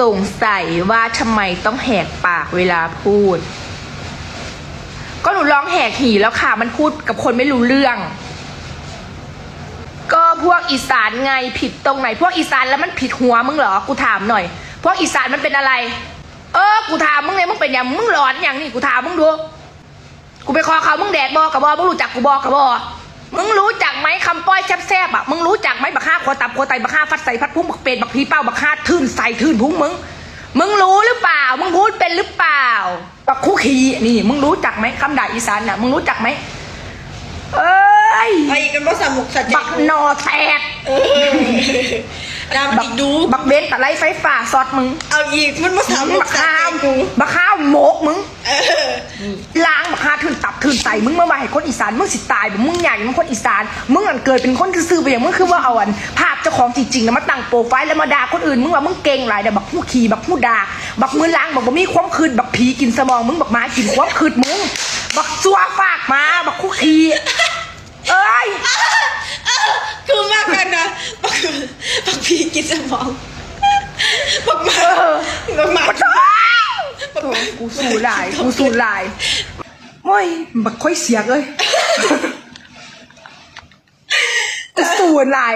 สงสัยว่าทำไมต้องแหกปากเวลาพูดก็หนูร้องแหกหีแล้วค่ะมันพูดกับคนไม่รู้เรื่องก็พวกอีสานไงผิดตรงไหนพวกอีสานแล้วมันผิดหัวมึงเหรอกูถามหน่อยพวกอีสานมันเป็นอะไรกูถามมึงไงมึงเป็นอย่างมึงหลอนอย่างนี่กูถามมึงดูกูไปคอเขามึงแดกบอกระบอมึงรู้จักกูบอกระบอมึงรู้จักไหมคำป้อยแซ่บๆอ่ะมึงรู้จักไหมบักฆ่าคอตับคอไตบักฆ่าฟัดใส่พัดพุ่งบักเป็ดบักพีเป้าบักฆ่าทื่นใส่ทื่นพุ่งมึงรู้หรือเปล่ามึงพูดเป็นหรือเปล่าบักคุขีนี่มึงรู้จักไหมคำด่าอีสานน่ะมึงรู้จักไหมไปกันว่าสมุกสัจจ์บักนอแตกดามอีกดูบักเบนตะไลไฟฟ้าซอดมึงเอาอีกมันว่าสมุกสัจจ์กูบักข้าวโมกมึงล้างบักข้าทื่นตับทื่นใส่มึงมาว่าให้คนอีสานมึงสิตายแบบมึงใหญ่มึงคนอีสานมึงอันเกิดเป็นคนซื่อๆไปอย่างมึงคือว่าเอาอันภาพเจ้าของจริงๆแล้วมาตั้งโปรไฟล์แล้วมาด่าคนอื่นมึงว่ามึงเก่งหลายแต่บักผู้ขี่บักผู้ด่าบักมือล้างบักบ่มีความคืนบักผีกินสมองมึงบักม้ากินความคืนมึงบักซัวฝากมาบักคู่ขี่คือมากกันนะบักพีกินสมองบักมากูสู้ลายโอ้ยบักค่อยเสียเลยกูสู้ลาย